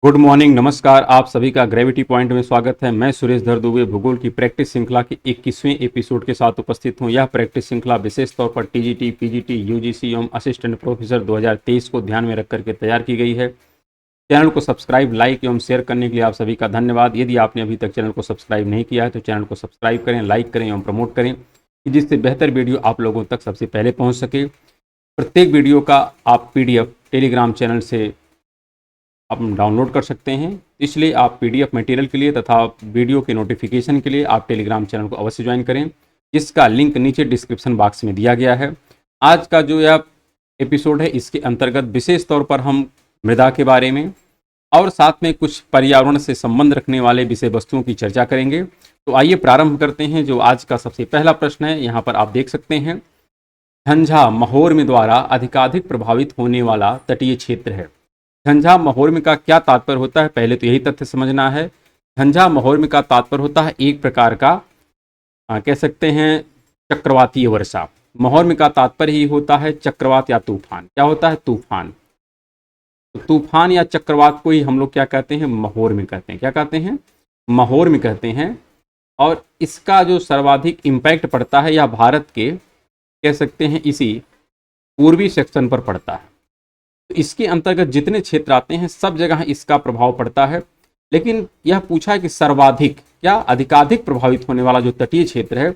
Good morning, नमस्कार। आप सभी का ग्रेविटी पॉइंट में स्वागत है। मैं सुरेश धर दुबे भूगोल की प्रैक्टिस श्रृंखला के 21वें एपिसोड के साथ उपस्थित हूं। यह प्रैक्टिस श्रृंखला विशेष तौर पर टीजीटी, पीजीटी, यूजीसी एवं असिस्टेंट प्रोफेसर 2023 को ध्यान में रख करके तैयार की गई है। चैनल को सब्सक्राइब, लाइक एवं शेयर करने के लिए आप सभी का धन्यवाद। यदि आपने अभी तक चैनल को सब्सक्राइब नहीं किया है तो चैनल को सब्सक्राइब करें, लाइक करें एवं प्रमोट करें, जिससे बेहतर वीडियो आप लोगों तक सबसे पहले पहुँच सके। प्रत्येक वीडियो का आप पीडीएफ टेलीग्राम चैनल से आप डाउनलोड कर सकते हैं। इसलिए आप पीडीएफ मटेरियल के लिए तथा वीडियो के नोटिफिकेशन के लिए आप टेलीग्राम चैनल को अवश्य ज्वाइन करें, जिसका लिंक नीचे डिस्क्रिप्शन बॉक्स में दिया गया है। आज का जो यह एपिसोड है, इसके अंतर्गत विशेष तौर पर हम मृदा के बारे में और साथ में कुछ पर्यावरण से संबंध रखने वाले विषय वस्तुओं की चर्चा करेंगे। तो आइए प्रारंभ करते हैं। जो आज का सबसे पहला प्रश्न है, यहाँ पर आप देख सकते हैं, झंझा महोर्म द्वारा अधिकाधिक प्रभावित होने वाला तटीय क्षेत्र है। झंझा महोर्म का क्या तात्पर्य होता है, पहले तो यही तथ्य समझना है। झंझा महोर्म का तात्पर्य होता है एक प्रकार का कह सकते हैं चक्रवातीय वर्षा। महोर्म का तात्पर्य ही होता है चक्रवात या तूफान। क्या होता है? तूफान। तो तूफान या चक्रवात को ही हम लोग क्या कहते हैं? महोर्म कहते हैं। क्या कहते हैं? महोर्म कहते हैं। और इसका जो सर्वाधिक इम्पैक्ट पड़ता है यह भारत के कह सकते हैं इसी पूर्वी सेक्शन पर पड़ता है। तो इसके अंतर्गत जितने क्षेत्र आते हैं सब जगह इसका प्रभाव पड़ता है। लेकिन यह पूछा है कि सर्वाधिक क्या अधिकाधिक प्रभावित होने वाला जो तटीय क्षेत्र है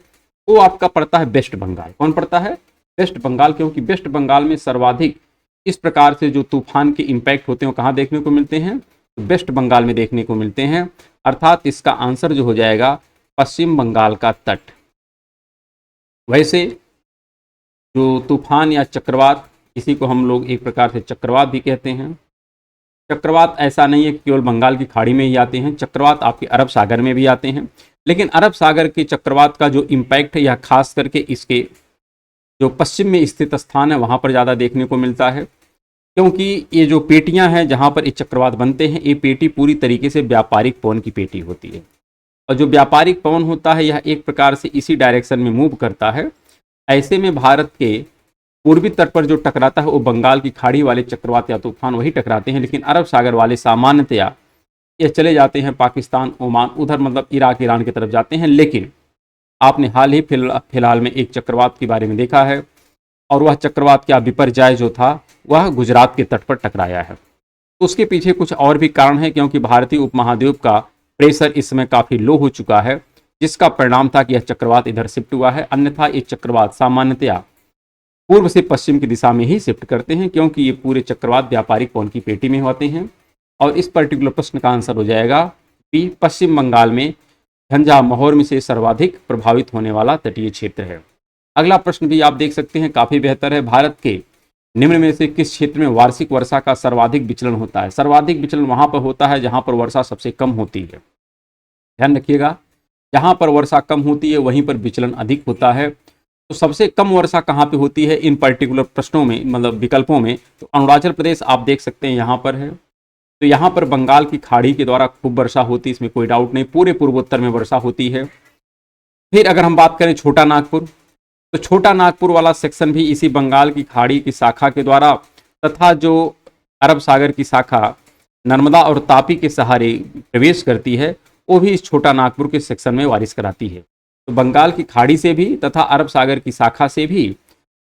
वो आपका पड़ता है वेस्ट बंगाल। कौन पड़ता है? वेस्ट बंगाल। क्योंकि वेस्ट बंगाल में सर्वाधिक इस प्रकार से जो तूफान के इम्पैक्ट होते हैं वो कहाँ देखने को मिलते हैं? वेस्ट बंगाल में देखने को मिलते हैं। अर्थात इसका आंसर जो हो जाएगा पश्चिम बंगाल का तट। वैसे जो तूफान या चक्रवात, इसी को हम लोग एक प्रकार से चक्रवात भी कहते हैं। चक्रवात ऐसा नहीं है कि केवल बंगाल की खाड़ी में ही आते हैं, चक्रवात आपके अरब सागर में भी आते हैं। लेकिन अरब सागर के चक्रवात का जो इम्पैक्ट है यह खास करके इसके जो पश्चिम में स्थित स्थान है वहाँ पर ज़्यादा देखने को मिलता है। क्योंकि ये जो पेटियाँ हैं जहाँ पर ये चक्रवात बनते हैं, ये पेटी पूरी तरीके से व्यापारिक पवन की पेटी होती है। और जो व्यापारिक पवन होता है यह एक प्रकार से इसी डायरेक्शन में मूव करता है। ऐसे में भारत के पूर्वी तट पर जो टकराता है वो बंगाल की खाड़ी वाले चक्रवात या तूफान वही टकराते हैं। लेकिन अरब सागर वाले सामान्यतया ये चले जाते हैं पाकिस्तान, ओमान, उधर मतलब इराक, ईरान की तरफ जाते हैं। लेकिन आपने हाल ही फिलहाल में एक चक्रवात के बारे में देखा है, और वह चक्रवात क्या विपर्जय जो था वह गुजरात के तट पर टकराया है। तो उसके पीछे कुछ और भी कारण है, क्योंकि भारतीय उपमहाद्वीप का प्रेशर इस समय काफ़ी लो हो चुका है, जिसका परिणाम था कि यह चक्रवात इधर शिफ्ट हुआ है। अन्यथा ये चक्रवात सामान्यतया पूर्व से पश्चिम की दिशा में ही शिफ्ट करते हैं, क्योंकि ये पूरे चक्रवात व्यापारिक पवन की पेटी में होते हैं। और इस पर्टिकुलर प्रश्न का आंसर हो जाएगा पी, पश्चिम बंगाल में झंझा महोर्म से सर्वाधिक प्रभावित होने वाला तटीय क्षेत्र है। अगला प्रश्न भी आप देख सकते हैं, काफ़ी बेहतर है। भारत के निम्न में से किस क्षेत्र में वार्षिक वर्षा का सर्वाधिक विचलन होता है? सर्वाधिक विचलन वहाँ पर होता है जहाँ पर वर्षा सबसे कम होती है। ध्यान रखिएगा, जहाँ पर वर्षा कम होती है वहीं पर विचलन अधिक होता है। तो सबसे कम वर्षा कहाँ पे होती है इन पर्टिकुलर प्रश्नों में, मतलब विकल्पों में? तो अरुणाचल प्रदेश आप देख सकते हैं यहाँ पर है। तो यहाँ पर बंगाल की खाड़ी के द्वारा खूब वर्षा होती है, इसमें कोई डाउट नहीं। पूरे पूर्वोत्तर में वर्षा होती है। फिर अगर हम बात करें छोटा नागपुर, तो छोटा नागपुर वाला सेक्शन भी इसी बंगाल की खाड़ी की शाखा के द्वारा तथा जो अरब सागर की शाखा नर्मदा और तापी के सहारे प्रवेश करती है, वो भी इस छोटा नागपुर के सेक्शन में बारिश कराती है। तो बंगाल की खाड़ी से भी तथा अरब सागर की शाखा से भी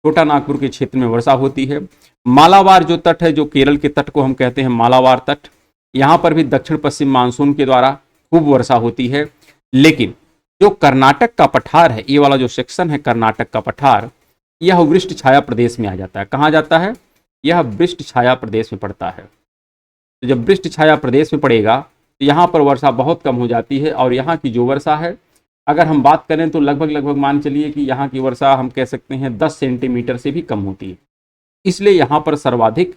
छोटा नागपुर के क्षेत्र में वर्षा होती है। मालाबार जो तट है, जो केरल के तट को हम कहते हैं मालाबार तट, यहाँ पर भी दक्षिण पश्चिम मानसून के द्वारा खूब वर्षा होती है। लेकिन जो कर्नाटक का पठार है, ये वाला जो सेक्शन है कर्नाटक का पठार, यह वृष्ट छाया प्रदेश में आ जाता है। कहाँ जाता है? यह वृष्ट छाया प्रदेश में पड़ता है। तो जब वृष्ट छाया प्रदेश में पड़ेगा तो यहाँ पर वर्षा बहुत कम हो जाती है। और यहाँ की जो वर्षा है, अगर हम बात करें तो लगभग मान चलिए कि यहाँ की वर्षा हम कह सकते हैं 10 सेंटीमीटर से भी कम होती है। इसलिए यहाँ पर सर्वाधिक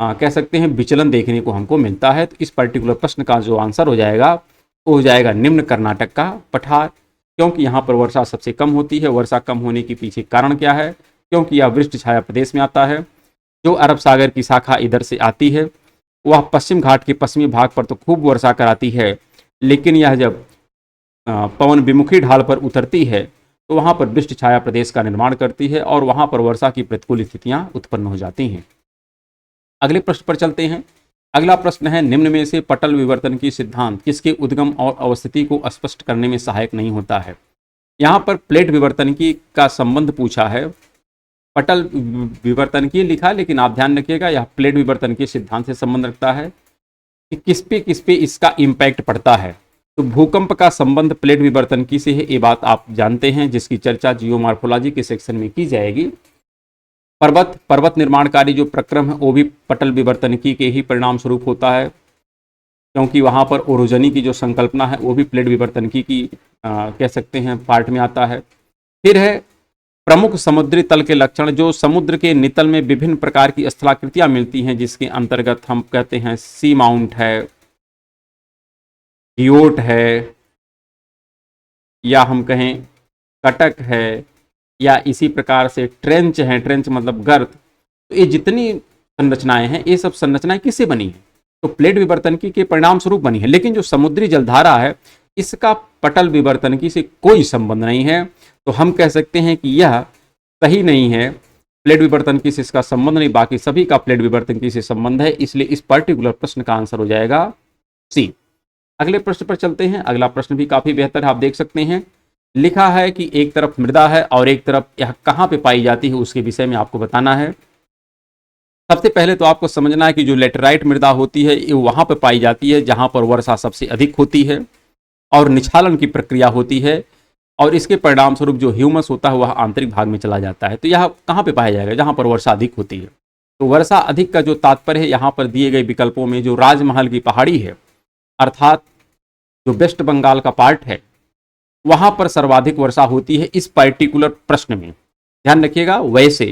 कह सकते हैं विचलन देखने को हमको मिलता है। तो इस पर्टिकुलर प्रश्न का जो आंसर हो जाएगा वो हो जाएगा निम्न कर्नाटक का पठार, क्योंकि यहाँ पर वर्षा सबसे कम होती है। वर्षा कम होने के पीछे कारण क्या है? क्योंकि यह वृष्ट छाया प्रदेश में आता है। जो अरब सागर की शाखा इधर से आती है वह पश्चिम घाट के पश्चिमी भाग पर तो खूब वर्षा कराती है, लेकिन यह जब पवन विमुखी ढाल पर उतरती है तो वहाँ पर वृष्ट छाया प्रदेश का निर्माण करती है और वहाँ पर वर्षा की प्रतिकूल स्थितियाँ उत्पन्न हो जाती हैं। अगले प्रश्न पर चलते हैं। अगला प्रश्न है, निम्न में से पटल विवर्तन की सिद्धांत किसके उद्गम और अवस्थिति को स्पष्ट करने में सहायक नहीं होता है। यहाँ पर प्लेट विवर्तन की का संबंध पूछा है, पटल विवर्तन की लिखा, लेकिन आप ध्यान रखिएगा यह प्लेट विवर्तन के सिद्धांत से संबंध रखता है कि किस पे इसका इम्पैक्ट पड़ता है। तो भूकंप का संबंध प्लेट विवर्तन की से है, ये बात आप जानते हैं, जिसकी चर्चा जियोमॉर्फोलॉजी के सेक्शन में की जाएगी। पर्वत निर्माण कार्य जो प्रक्रम है वो भी पटल विवर्तनिकी के ही परिणाम स्वरूप होता है, क्योंकि वहां पर ओरोजनी की जो संकल्पना है वो भी प्लेट विवर्तनिकी की कह सकते हैं पार्ट में आता है। फिर है प्रमुख समुद्री तल के लक्षण, जो समुद्र के नितल में विभिन्न प्रकार की स्थलाकृतियां मिलती हैं, जिसके अंतर्गत हम कहते हैं सी माउंट है, ह्योट है, या हम कहें कटक है, या इसी प्रकार से ट्रेंच है, ट्रेंच मतलब गर्त। तो ये जितनी संरचनाएं हैं ये सब संरचनाएं किससे बनी है, तो प्लेट विवर्तनिकी के परिणाम स्वरूप बनी है। लेकिन जो समुद्री जलधारा है इसका पटल विवर्तनिकी से कोई संबंध नहीं है, तो हम कह सकते हैं कि यह सही नहीं है, प्लेट विवर्तनिकी से इसका संबंध नहीं, बाकी सभी का प्लेट विवर्तनिकी से संबंध है, इसलिए इस पर्टिकुलर प्रश्न का आंसर हो जाएगा सी। अगले प्रश्न पर चलते हैं। अगला प्रश्न भी काफी बेहतर है, आप देख सकते हैं लिखा है कि एक तरफ मृदा है और एक तरफ यह कहाँ पे पाई जाती है उसके विषय में आपको बताना है। सबसे पहले तो आपको समझना है कि जो लेटेराइट मृदा होती है ये वहां पर पाई जाती है जहां पर वर्षा सबसे अधिक होती है और निछालन की प्रक्रिया होती है, और इसके परिणाम स्वरूप जो ह्यूमस होता है वह आंतरिक भाग में चला जाता है। तो यह कहाँ पे पाया जाएगा, जहां पर वर्षा अधिक होती है। तो वर्षा अधिक का जो तात्पर्य है यहाँ पर दिए गए विकल्पों में जो राजमहल की पहाड़ी है, अर्थात जो वेस्ट बंगाल का पार्ट है, वहां पर सर्वाधिक वर्षा होती है इस पर्टिकुलर प्रश्न में, ध्यान रखिएगा। वैसे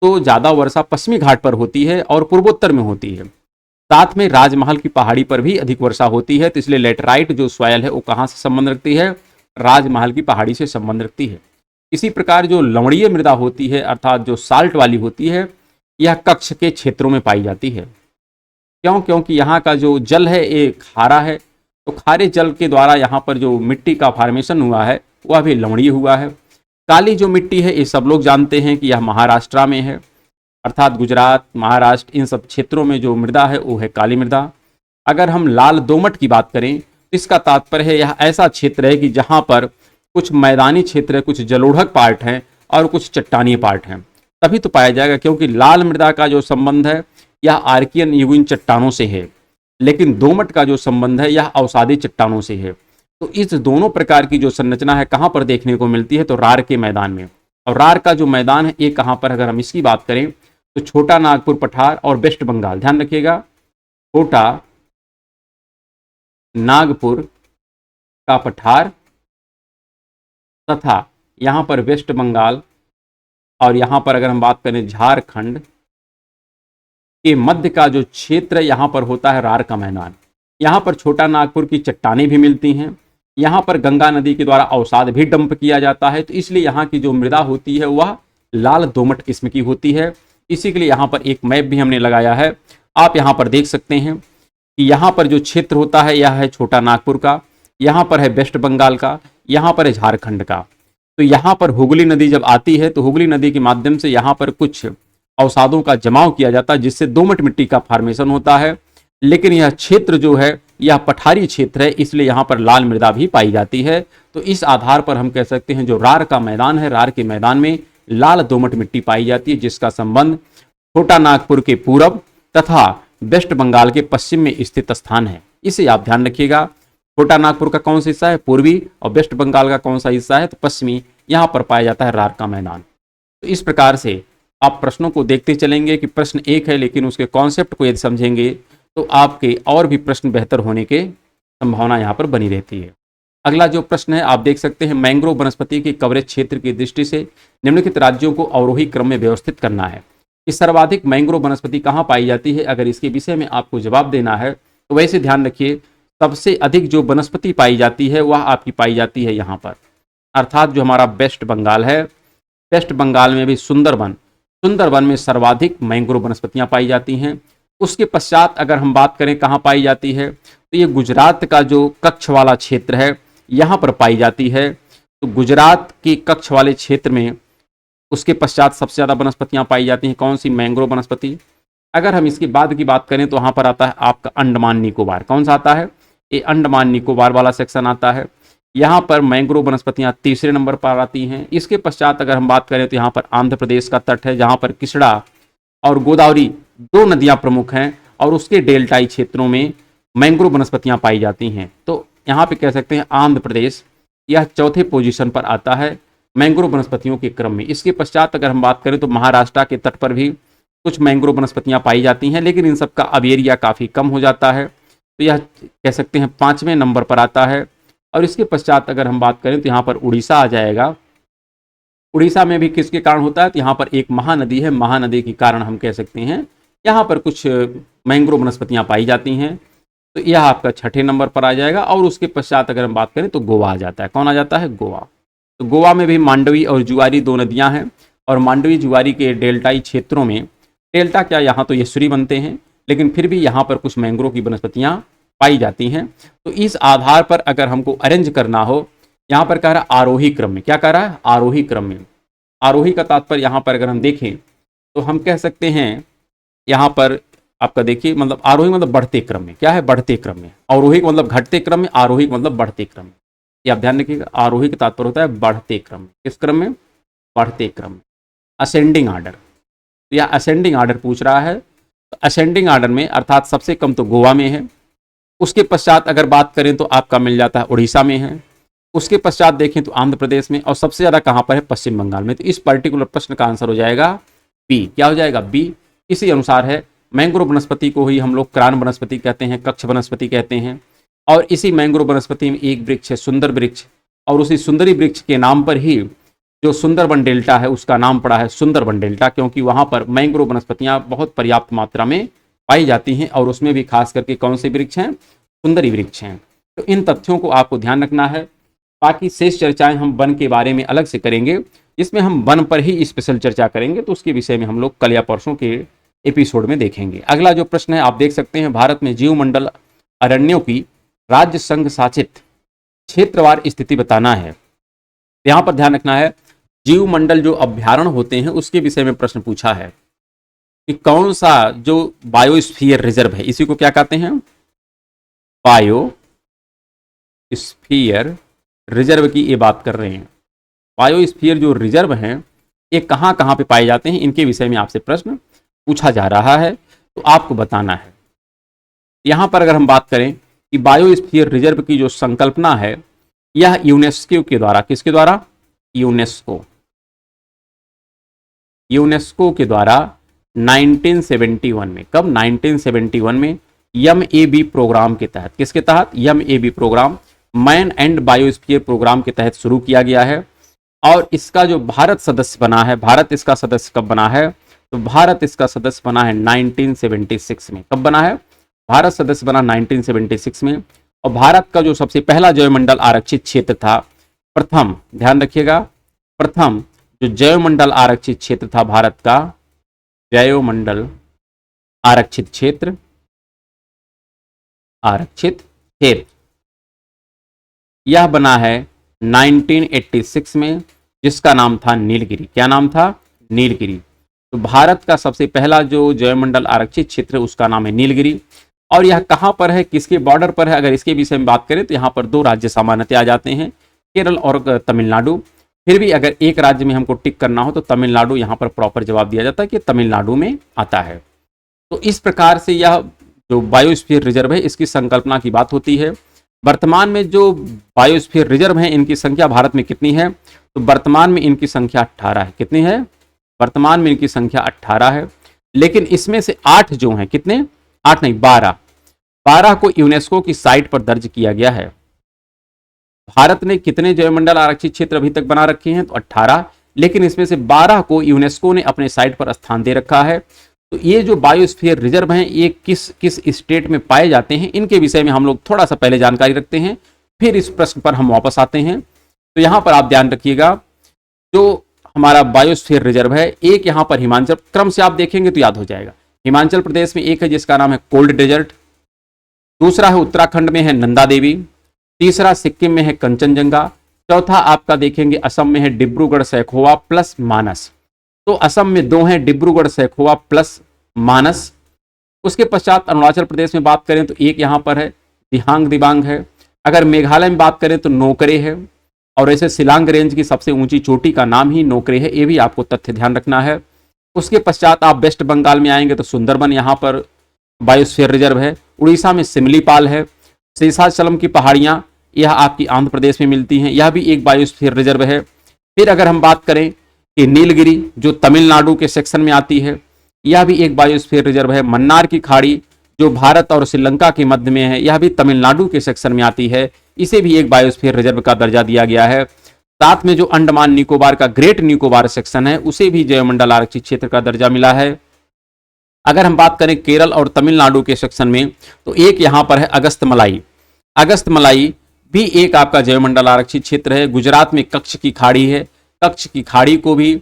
तो ज्यादा वर्षा पश्चिमी घाट पर होती है और पूर्वोत्तर में होती है, साथ में राजमहल की पहाड़ी पर भी अधिक वर्षा होती है। तो इसलिए लेटराइट जो सॉयल है वो कहाँ से संबंध रखती है, राजमहल की पहाड़ी से संबंध रखती है। इसी प्रकार जो लवणीय मृदा होती है, अर्थात जो साल्ट वाली होती है, यह कच्छ के क्षेत्रों में पाई जाती है। क्यों, क्योंकि यहाँ का जो जल है ये खारा है, तो खारे जल के द्वारा यहाँ पर जो मिट्टी का फॉर्मेशन हुआ है वह भी लवणीय हुआ है। काली जो मिट्टी है ये सब लोग जानते हैं कि यह महाराष्ट्र में है, अर्थात गुजरात, महाराष्ट्र, इन सब क्षेत्रों में जो मृदा है वो है काली मृदा। अगर हम लाल दोमट की बात करें तो इसका तात्पर्य है यह ऐसा क्षेत्र है कि जहाँ पर कुछ मैदानी क्षेत्र है, कुछ जलोढ़क पार्ट हैं और कुछ चट्टानी पार्ट हैं, तभी तो पाया जाएगा। क्योंकि लाल मृदा का जो संबंध है यह आर्कियन युगीन चट्टानों से है, लेकिन दोमट का जो संबंध है यह अवसादी चट्टानों से है। तो इस दोनों प्रकार की जो संरचना है कहाँ पर देखने को मिलती है, तो रार के मैदान में। और रार का जो मैदान है ये कहाँ पर, अगर हम इसकी बात करें तो छोटा नागपुर पठार और वेस्ट बंगाल, ध्यान रखिएगा, छोटा नागपुर का पठार तथा यहाँ पर वेस्ट बंगाल, और यहाँ पर अगर हम बात करें झारखंड के मध्य का जो क्षेत्र यहाँ पर होता है रार का मैदान। यहाँ पर छोटा नागपुर की चट्टानें भी मिलती हैं, यहाँ पर गंगा नदी के द्वारा अवसाद भी डंप किया जाता है, तो इसलिए यहाँ की जो मृदा होती है वह लाल दोमट किस्म की होती है। इसी के लिए यहाँ पर एक मैप भी हमने लगाया है, आप यहाँ पर देख सकते हैं कि यहाँ पर जो क्षेत्र होता है यह है छोटा नागपुर का, यहाँ पर है वेस्ट बंगाल का, यहाँ पर है झारखंड का। तो यहाँ पर हुगली नदी जब आती है तो हुगली नदी के माध्यम से यहाँ पर कुछ अवसादों का जमाव किया जाता है, जिससे दोमट मिट्टी का फॉर्मेशन होता है। लेकिन यह क्षेत्र जो है यह पठारी क्षेत्र है, इसलिए यहाँ पर लाल मृदा भी पाई जाती है। तो इस आधार पर हम कह सकते हैं जो रार का मैदान है, रार के मैदान में लाल दोमट मिट्टी पाई जाती है, जिसका संबंध छोटा नागपुर के पूर्व तथा वेस्ट बंगाल के पश्चिम में स्थित स्थान है। इसे आप ध्यान रखिएगा, छोटा नागपुर का कौन सा हिस्सा है, पूर्वी, और वेस्ट बंगाल का कौन सा हिस्सा है, तो पश्चिमी। यहाँ पर पाया जाता है रार का मैदान। तो इस प्रकार से आप प्रश्नों को देखते चलेंगे कि प्रश्न एक है, लेकिन उसके कॉन्सेप्ट को यदि समझेंगे तो आपके और भी प्रश्न बेहतर होने के संभावना यहाँ पर बनी रहती है। अगला जो प्रश्न है आप देख सकते हैं, मैंग्रोव वनस्पति के कवरेज क्षेत्र की दृष्टि से निम्नलिखित राज्यों को अवरोही क्रम में व्यवस्थित करना है कि सर्वाधिक मैंग्रोव वनस्पति कहाँ पाई जाती है। अगर इसके विषय में आपको जवाब देना है तो वैसे ध्यान रखिए, सबसे अधिक जो वनस्पति पाई जाती है वह आपकी पाई जाती है यहाँ पर, अर्थात जो हमारा वेस्ट बंगाल है, वेस्ट बंगाल में भी सुंदरवन में सर्वाधिक मैंग्रोव वनस्पतियां पाई जाती हैं। उसके पश्चात अगर हम बात करें कहाँ पाई जाती है, तो ये गुजरात का जो कच्छ वाला क्षेत्र है यहाँ पर पाई जाती है। तो गुजरात के कच्छ वाले क्षेत्र में उसके पश्चात सबसे ज़्यादा वनस्पतियां पाई जाती हैं। कौन सी, मैंग्रोव वनस्पति। अगर हम इसके बाद की बात करें तो वहाँ पर आता है आपका अंडमान निकोबार। कौन सा आता है? ये अंडमान निकोबार वाला सेक्शन आता है। यहाँ पर मैंग्रोव वनस्पतियाँ तीसरे नंबर पर आती हैं। इसके पश्चात अगर हम बात करें तो यहाँ पर आंध्र प्रदेश का तट है, जहाँ पर कृष्णा और गोदावरी दो नदियाँ प्रमुख हैं और उसके डेल्टाई क्षेत्रों में मैंग्रोव वनस्पतियाँ पाई जाती हैं। तो यहाँ पे कह सकते हैं आंध्र प्रदेश यह चौथे पोजीशन पर आता है मैंग्रोव वनस्पतियों के क्रम में। इसके पश्चात अगर हम बात करें तो महाराष्ट्र के तट पर भी कुछ मैंग्रोव वनस्पतियाँ पाई जाती हैं, लेकिन इन सब का अब एरिया काफ़ी कम हो जाता है। तो यह कह सकते हैं 5वें नंबर पर आता है। और इसके पश्चात अगर हम बात करें तो यहाँ पर उड़ीसा आ जाएगा। उड़ीसा में भी किसके कारण होता है? तो यहाँ पर एक महानदी है, महानदी के कारण हम कह सकते हैं यहाँ पर कुछ मैंग्रोव वनस्पतियाँ पाई जाती हैं। तो यह आपका 6ठे नंबर पर आ जाएगा। और उसके पश्चात अगर हम बात करें तो गोवा आ जाता है। कौन आ जाता है? गोवा। तो गोवा में भी मांडवी और जुआरी दो नदियाँ हैं और मांडवी जुआरी के डेल्टाई क्षेत्रों में, डेल्टा क्या, यहाँ तो यसूरी बनते हैं, लेकिन फिर भी यहाँ पर कुछ मैंग्रोव की वनस्पतियाँ पाई जाती हैं। तो इस आधार पर अगर हमको अरेंज करना हो, यहाँ पर कह रहा है आरोही क्रम में। क्या कह रहा है? आरोही क्रम में। आरोही का तात्पर्य यहाँ पर अगर हम देखें तो हम कह सकते हैं यहाँ पर आपका देखिए, मतलब आरोही मतलब बढ़ते क्रम में। क्या है? बढ़ते क्रम में। अवरोही मतलब घटते क्रम में, आरोही मतलब बढ़ते क्रम में। ये आप ध्यान रखिएगा, आरोही का तात्पर्य होता है बढ़ते क्रम में। किस क्रम में? बढ़ते क्रम में, असेंडिंग आर्डर। तो यह असेंडिंग आर्डर पूछ रहा है। तो असेंडिंग आर्डर में अर्थात सबसे कम तो गोवा में है। उसके पश्चात अगर बात करें तो आपका मिल जाता है उड़ीसा में है। उसके पश्चात देखें तो आंध्र प्रदेश में, और सबसे ज़्यादा कहाँ पर है? पश्चिम बंगाल में। तो इस पर्टिकुलर प्रश्न का आंसर हो जाएगा बी। क्या हो जाएगा? बी। इसी अनुसार है मैंग्रोव वनस्पति को ही हम लोग क्रान वनस्पति कहते हैं, कक्ष वनस्पति कहते हैं। और इसी मैंग्रोव वनस्पति में एक वृक्ष है सुंदर वृक्ष, और उसी सुंदरी वृक्ष के नाम पर ही जो सुंदरबन डेल्टा है उसका नाम पड़ा है सुंदरबन डेल्टा, क्योंकि वहाँ पर मैंग्रोव वनस्पतियाँ बहुत पर्याप्त मात्रा में पाई जाती हैं। और उसमें भी खास करके कौन से वृक्ष हैं? सुंदरी वृक्ष हैं। तो इन तथ्यों को आपको ध्यान रखना है। बाकी शेष चर्चाएं हम वन के बारे में अलग से करेंगे, जिसमें हम वन पर ही स्पेशल चर्चा करेंगे। तो उसके विषय में हम लोग कल या परसों के एपिसोड में देखेंगे। अगला जो प्रश्न है आप देख सकते हैं, भारत में जीवमंडल अरण्यों की राज्य संघ शासित क्षेत्रवार स्थिति बताना है। यहाँ पर ध्यान रखना है, जीवमंडल जो अभ्यारण्य होते हैं उसके विषय में प्रश्न पूछा है कि कौन सा जो बायोस्फीयर रिजर्व है, इसी को क्या कहते हैं? बायोस्फीयर रिजर्व की ये बात कर रहे हैं। बायोस्फीयर जो रिजर्व हैं ये कहाँ कहाँ पे पाए जाते हैं, इनके विषय में आपसे प्रश्न पूछा जा रहा है। तो आपको बताना है। यहाँ पर अगर हम बात करें कि बायोस्फीयर रिजर्व की जो संकल्पना है यह यूनेस्को के द्वारा, किसके द्वारा? यूनेस्को के द्वारा 1971 में। कब? 1971 में MAB प्रोग्राम के तहत। किसके तहत? MAB programme, man and biosphere programme के तहत शुरू किया गया है। और इसका जो भारत सदस्य बना है, भारत इसका सदस्य कब बना है? तो भारत इसका सदस्य बना है 1976 में। कब बना है? भारत सदस्य बना 1976 में। और भारत का जो सबसे पहला जैवमंडल आरक्षित क्षेत्र था, प्रथम, ध्यान रखिएगा, प्रथम जो जैवमंडल आरक्षित क्षेत्र था भारत का, जैवमंडल आरक्षित क्षेत्र, यह बना है 1986 में, जिसका नाम था नीलगिरी। क्या नाम था? नीलगिरी। तो भारत का सबसे पहला जो जैवमंडल आरक्षित क्षेत्र है उसका नाम है नीलगिरी। और यह कहाँ पर है, किसके बॉर्डर पर है? अगर इसके विषय में बात करें तो यहाँ पर दो राज्य सामान्यतः आ जाते हैं, केरल और तमिलनाडु। फिर भी अगर एक राज्य में हमको टिक करना हो तो तमिलनाडु यहाँ पर प्रॉपर जवाब दिया जाता है कि तमिलनाडु में आता है। तो इस प्रकार से यह जो बायोस्फीयर रिजर्व है इसकी संकल्पना की बात होती है। वर्तमान में जो बायोस्फीयर रिजर्व हैं इनकी संख्या भारत में कितनी है? तो वर्तमान में इनकी संख्या 18 है। कितनी है? वर्तमान में इनकी संख्या 18 है। लेकिन इसमें से 8 जो हैं, कितने? 8 नहीं, 12 को यूनेस्को की साइट पर दर्ज किया गया है। भारत ने कितने जैवमंडल आरक्षित क्षेत्र अभी तक बना रखे हैं? तो 18, लेकिन इसमें से 12 को यूनेस्को ने अपने साइट पर स्थान दे रखा है। तो ये जो बायोस्फीयर रिजर्व हैं ये किस किस स्टेट में पाए जाते हैं, इनके विषय में हम लोग थोड़ा सा पहले जानकारी रखते हैं, फिर इस प्रश्न पर हम वापस आते हैं। तो यहाँ पर आप ध्यान रखिएगा, जो हमारा बायोस्फीयर रिजर्व है, एक यहाँ पर हिमाचल, क्रम से आप देखेंगे तो याद हो जाएगा। हिमाचल प्रदेश में एक है जिसका नाम है कोल्ड डेजर्ट, दूसरा है उत्तराखंड में है नंदा देवी, तीसरा सिक्किम में है कंचनजंगा, चौथा आपका देखेंगे असम में है डिब्रूगढ़ सैखोवा प्लस मानस। तो असम में 2 हैं, डिब्रूगढ़ सैखोवा प्लस मानस, उसके पश्चात अरुणाचल प्रदेश में बात करें तो एक यहाँ पर है दिहांग दिबांग है। अगर मेघालय में बात करें तो नोकरे है, और ऐसे शिलांग रेंज की सबसे ऊंची चोटी का नाम ही नोकरे है, ये भी आपको तथ्य ध्यान रखना है। उसके पश्चात आप वेस्ट बंगाल में आएंगे तो सुंदरबन यहाँ पर बायोस्फीयर रिजर्व है। उड़ीसा में सिमलीपाल है। शेषाचलम की पहाड़ियां यह आपकी आंध्र प्रदेश में मिलती हैं, यह भी एक बायोस्फीयर रिजर्व है। फिर अगर हम बात करें कि नीलगिरी जो तमिलनाडु के सेक्शन में आती है, यह भी एक बायोस्फीयर रिजर्व है। मन्नार की खाड़ी जो भारत और श्रीलंका के मध्य में है, यह भी तमिलनाडु के सेक्शन में आती है, इसे भी एक बायोस्फीयर रिजर्व का दर्जा दिया गया है। साथ में जो अंडमान निकोबार का ग्रेट निकोबार सेक्शन है, उसे भी जैवमंडल आरक्षित क्षेत्र का दर्जा मिला है। अगर हम बात करें केरल और तमिलनाडु के सेक्शन में तो एक यहां पर है अगस्त मलाई। अगस्त मलाई भी एक आपका जैवमंडल आरक्षित क्षेत्र है। गुजरात में कच्छ की खाड़ी है, कच्छ की खाड़ी को भी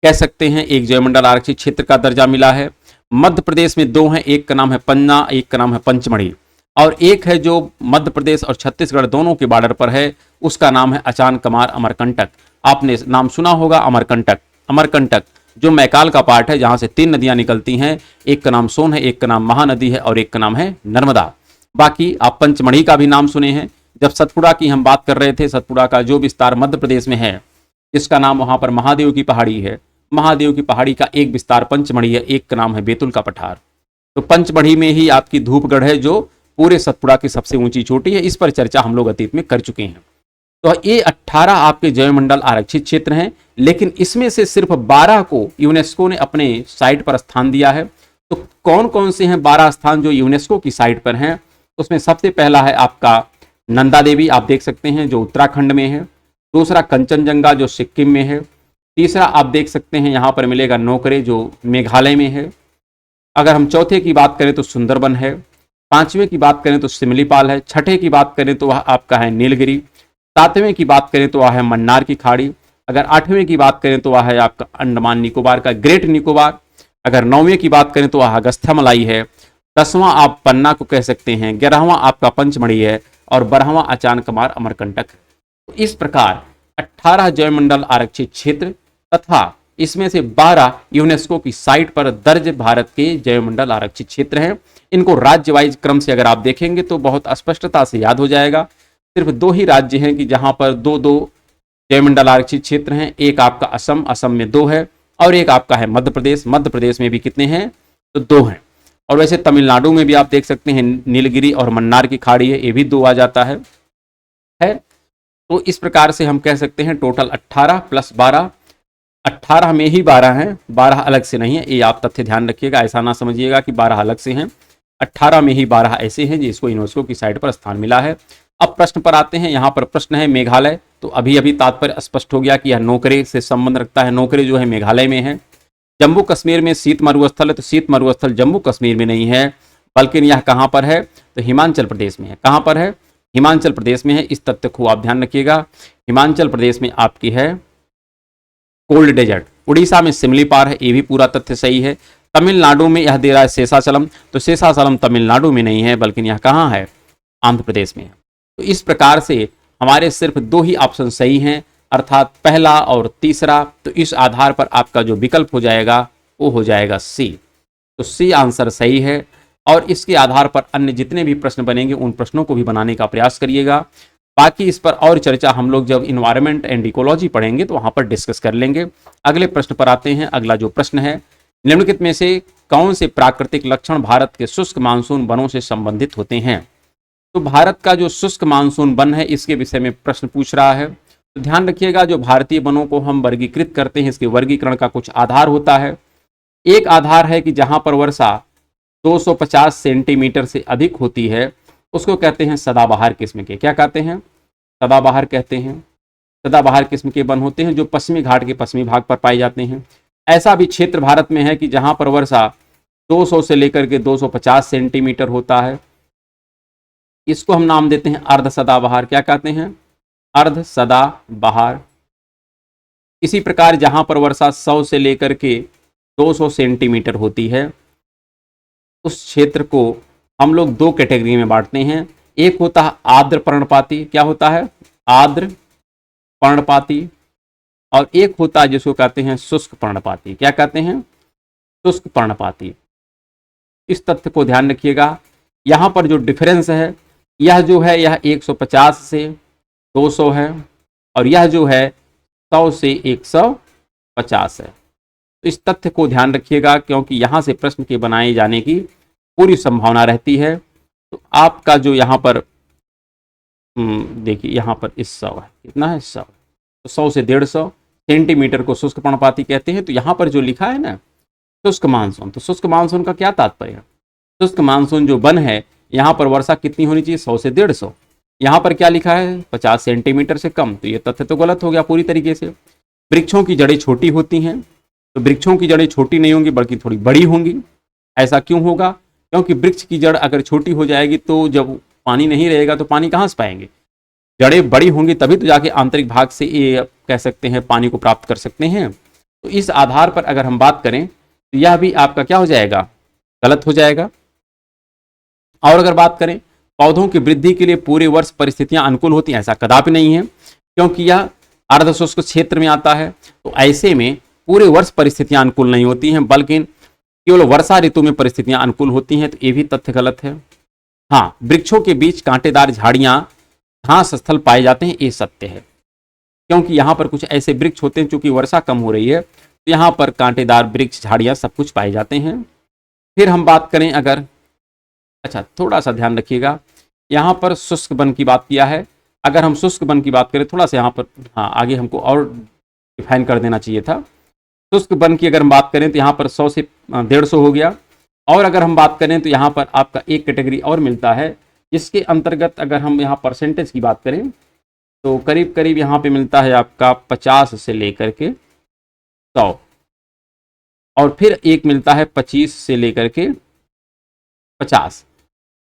कह सकते हैं एक जैवमंडल आरक्षित क्षेत्र का दर्जा मिला है। मध्य प्रदेश में दो हैं, एक का नाम है पन्ना, एक का नाम है पंचमढ़ी, और एक है जो मध्य प्रदेश और छत्तीसगढ़ दोनों के बॉर्डर पर है, उसका नाम है अचान कमार अमरकंटक। आपने नाम सुना होगा अमरकंटक। अमरकंटक जो मैकाल का पार्ट है, जहां से तीन नदियां निकलती हैं, एक का नाम सोन है, एक का नाम महानदी है और एक का नाम है नर्मदा। बाकी आप पंचमढ़ी का भी नाम सुने हैं। जब सतपुड़ा की हम बात कर रहे थे, सतपुड़ा का जो विस्तार मध्य प्रदेश में है, इसका नाम वहां पर महादेव की पहाड़ी है। महादेव की पहाड़ी का एक विस्तार पंचमढ़ी है, एक का नाम है बेतुल का पठार। तो पंचमढ़ी में ही आपकी धूपगढ़ है जो पूरे सतपुड़ा की सबसे ऊंची चोटी है। इस पर चर्चा हम लोग अतीत में कर चुके हैं। तो ये 18 आपके जैवमंडल आरक्षित क्षेत्र हैं, लेकिन इसमें से सिर्फ 12 को यूनेस्को ने अपने साइट पर स्थान दिया है। तो कौन कौन से हैं 12 स्थान जो यूनेस्को की साइट पर हैं? उसमें सबसे पहला है आपका नंदा देवी, आप देख सकते हैं, जो उत्तराखंड में है। दूसरा कंचनजंगा जो सिक्किम में है। तीसरा आप देख सकते हैं यहाँ पर मिलेगा नोकरे जो मेघालय में है। अगर हम चौथे की बात करें तो सुंदरबन है। पांचवें की बात करें तो सिमलीपाल है। छठे की बात करें तो वह आपका है नीलगिरी। सातवें की बात करें तो वह है मन्नार की खाड़ी। अगर आठवें की बात करें तो वह है आपका अंडमान निकोबार का ग्रेट निकोबार। अगर नौवें की बात करें तो वह अगस्थ्यामलाई है। 10वां आप पन्ना को कह सकते हैं। 11वां आपका पंचमढ़ी है और 12वां अचान कमार अमरकंटक है। तो इस प्रकार 18 जैवमंडल आरक्षित क्षेत्र तथा इसमें से 12 यूनेस्को की साइट पर दर्ज भारत के जैवमंडल आरक्षित क्षेत्र हैं। इनको राज्य वाइज क्रम से अगर आप देखेंगे तो बहुत स्पष्टता से याद हो जाएगा। सिर्फ दो ही राज्य हैं कि जहां पर दो दो जैवमंडल आरक्षित क्षेत्र हैं। एक आपका असम, असम में 2 है, और एक आपका है मध्य प्रदेश, मध्य प्रदेश में भी कितने हैं? तो 2 हैं। और वैसे तमिलनाडु में भी आप देख सकते हैं नीलगिरी और मन्नार की खाड़ी है, ये भी 2 आ जाता है। तो इस प्रकार से हम कह सकते हैं टोटल 18 प्लस 12, 18 में ही 12 हैं, 12 अलग से नहीं है। ये आप तथ्य ध्यान रखिएगा, ऐसा ना समझिएगा कि 12 अलग से हैं। 18 में ही 12 ऐसे हैं जिसको यूनेस्को की साइट पर स्थान मिला है। अब प्रश्न पर आते हैं। यहाँ पर प्रश्न है मेघालय, तो अभी अभी तात्पर्य स्पष्ट हो गया कि यह नोकरे से संबंध रखता है। नोकरे जो है मेघालय में है। जम्मू कश्मीर में शीत मरुस्थल है, तो शीत मरुस्थल जम्मू कश्मीर में नहीं है, बल्कि यह कहाँ पर है? तो हिमाचल प्रदेश में है। कहाँ पर है? हिमाचल प्रदेश में है। इस तथ्य को आप ध्यान रखिएगा। हिमाचल प्रदेश में आपकी है कोल्ड डेजर्ट। उड़ीसा में सिमलीपाल है, ये भी पूरा तथ्य सही है। तमिलनाडु में यह दे रहा है शेषाचलम, तो शेषाचलम तमिलनाडु में नहीं है, बल्कि यह कहाँ है? आंध्र प्रदेश में है। तो इस प्रकार से हमारे सिर्फ 2 ही ऑप्शन सही हैं, अर्थात पहला और तीसरा। तो इस आधार पर आपका जो विकल्प हो जाएगा वो हो जाएगा सी। तो सी आंसर सही है। और इसके आधार पर अन्य जितने भी प्रश्न बनेंगे उन प्रश्नों को भी बनाने का प्रयास करिएगा। बाकी इस पर और चर्चा हम लोग जब इन्वायरमेंट एंड इकोलॉजी पढ़ेंगे तो वहां पर डिस्कस कर लेंगे। अगले प्रश्न पर आते हैं। अगला जो प्रश्न है, निम्नलिखित में से कौन से प्राकृतिक लक्षण भारत के शुष्क मानसून वनों से संबंधित होते हैं? तो भारत का जो शुष्क मानसून वन है, इसके विषय में प्रश्न पूछ रहा है। तो ध्यान रखिएगा, जो भारतीय वनों को हम वर्गीकृत करते हैं, इसके वर्गीकरण का कुछ आधार होता है। एक आधार है कि जहां पर वर्षा 250 सेंटीमीटर से अधिक होती है, उसको कहते हैं सदाबहार किस्म के। क्या कहते हैं? सदाबहार कहते हैं। सदाबहार किस्म के वन होते हैं जो पश्चिमी घाट के पश्चिमी भाग पर पाए जाते हैं। ऐसा भी क्षेत्र भारत में है कि जहां पर वर्षा 200 से लेकर के 250 सेंटीमीटर होता है। इसको हम नाम देते हैं अर्ध सदाबहार। क्या कहते हैं? अर्ध सदाबहार। इसी प्रकार जहां पर वर्षा 100 से लेकर के 200 सेंटीमीटर होती है, उस क्षेत्र को हम लोग 2 कैटेगरी में बांटते हैं। एक होता है आर्द्र पर्णपाती। क्या होता है? आर्द्र पर्णपाती। और एक होता है जिसको कहते हैं शुष्क पर्णपाती। क्या कहते हैं? शुष्क पर्णपाती। इस तथ्य को ध्यान रखिएगा। यहाँ पर जो डिफरेंस है यह जो है यह 150 से 200 है और यह जो है 100 से 150 है। तो इस तथ्य को ध्यान रखिएगा क्योंकि यहाँ से प्रश्न के बनाए जाने की पूरी संभावना रहती है। तो आपका जो यहाँ पर देखिए यहाँ पर इस 100 है, कितना है 100, तो 100 से 150 सेंटीमीटर को शुष्क पर्णपाती कहते हैं। तो यहाँ पर जो लिखा है ना शुष्क मानसून, तो शुष्क मानसून का क्या तात्पर्य है? शुष्क मानसून जो वन है यहाँ पर वर्षा कितनी होनी चाहिए? 100 से 150। यहाँ पर क्या लिखा है? 50 सेंटीमीटर से कम। तो ये तथ्य तो गलत हो गया पूरी तरीके से। वृक्षों की जड़ें छोटी होती हैं, तो वृक्षों की जड़ें छोटी नहीं होंगी बल्कि थोड़ी बड़ी होंगी। ऐसा क्यों होगा? क्योंकि वृक्ष की जड़ अगर छोटी हो जाएगी तो जब पानी नहीं रहेगा तो पानी कहाँ से पाएंगे? जड़ें बड़ी होंगी तभी तो जाके आंतरिक भाग से ये कह सकते हैं पानी को प्राप्त कर सकते हैं। तो इस आधार पर अगर हम बात करें तो यह भी आपका क्या हो जाएगा? गलत हो जाएगा। और अगर बात करें पौधों की वृद्धि के लिए पूरे वर्ष परिस्थितियां अनुकूल होती हैं, ऐसा कदापि नहीं है क्योंकि यह अर्धशुष्क क्षेत्र में आता है। तो ऐसे में पूरे वर्ष परिस्थितियां अनुकूल नहीं होती हैं बल्कि केवल वर्षा ऋतु में परिस्थितियां अनुकूल होती हैं। तो ये भी तथ्य गलत है। हाँ, वृक्षों के बीच कांटेदार झाड़ियां घास स्थल पाए जाते हैं, ये सत्य है क्योंकि यहाँ पर कुछ ऐसे वृक्ष होते हैं चूंकि वर्षा कम हो रही है तो यहाँ पर कांटेदार वृक्ष झाड़ियां सब कुछ पाए जाते हैं। फिर हम बात करें अगर, अच्छा थोड़ा सा ध्यान रखिएगा, यहाँ पर शुष्क वन की बात किया है। अगर हम शुष्क वन की बात करें थोड़ा सा यहाँ पर, हाँ आगे हमको और डिफाइन कर देना चाहिए था। शुष्क वन की अगर हम बात करें तो यहाँ पर 100 से 150 हो गया। और अगर हम बात करें तो यहाँ पर आपका एक कैटेगरी और मिलता है जिसके अंतर्गत अगर हम यहाँ परसेंटेज की बात करें तो करीब करीब यहाँ पे मिलता है आपका 50 से लेकर के 100 और फिर एक मिलता है 25 से लेकर के 50।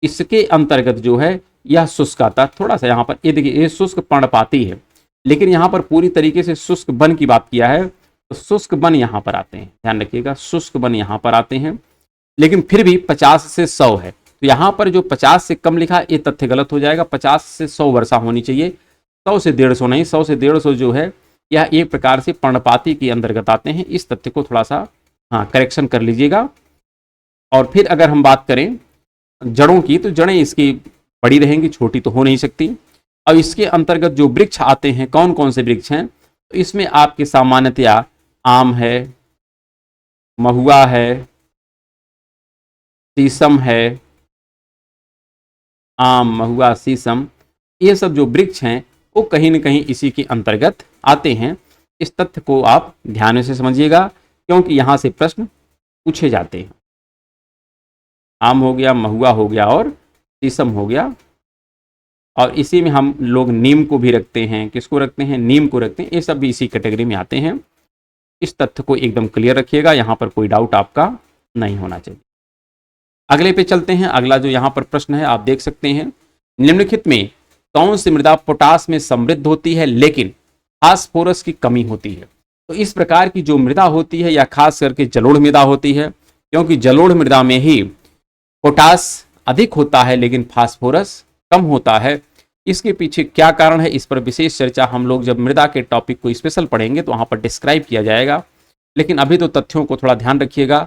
इसके अंतर्गत जो है यह शुष्क आता है। थोड़ा सा यहाँ पर ये देखिए ये शुष्क पर्णपाती है लेकिन यहाँ पर पूरी तरीके से शुष्क वन की बात किया है तो शुष्क वन यहाँ पर आते हैं, ध्यान रखिएगा शुष्क वन यहाँ पर आते हैं। लेकिन फिर भी 50 से 100 है तो यहाँ पर जो 50 से कम लिखा ये तथ्य गलत हो जाएगा। 50 से 100 वर्षा होनी चाहिए, 100 से 150 नहीं। 100 से 150 जो है यह एक प्रकार से पर्णपाती के अंतर्गत आते हैं। इस तथ्य को थोड़ा सा हाँ करेक्शन कर लीजिएगा। और फिर अगर हम बात करें जड़ों की तो जड़ें इसकी बड़ी रहेंगी, छोटी तो हो नहीं सकती। और इसके अंतर्गत जो वृक्ष आते हैं कौन कौन से वृक्ष हैं तो इसमें आपके सामान्यतया आम है, महुआ है, शीशम है, आम महुआ शीशम, ये सब जो वृक्ष हैं वो कहीं न कहीं इसी के अंतर्गत आते हैं। इस तथ्य को आप ध्यान से समझिएगा क्योंकि यहाँ से प्रश्न पूछे जाते हैं। आम हो गया, महुआ हो गया और शीशम हो गया। और इसी में हम लोग नीम को भी रखते हैं। किसको रखते हैं? नीम को रखते हैं। ये सब भी इसी कैटेगरी में आते हैं। इस तथ्य को एकदम क्लियर रखिएगा, यहाँ पर कोई डाउट आपका नहीं होना चाहिए। अगले पे चलते हैं। अगला जो यहाँ पर प्रश्न है आप देख सकते हैं, निम्नलिखित में कौन सी मृदा पोटास में समृद्ध होती है लेकिन फास्फोरस की कमी होती है? तो इस प्रकार की जो मृदा होती है या खास करके जलोढ़ मृदा होती है क्योंकि जलोढ़ मृदा में ही पोटास अधिक होता है लेकिन फास्फोरस कम होता है। इसके पीछे क्या कारण है इस पर विशेष चर्चा हम लोग जब मृदा के टॉपिक को स्पेशल पढ़ेंगे तो वहाँ पर डिस्क्राइब किया जाएगा। लेकिन अभी तो तथ्यों को थोड़ा ध्यान रखिएगा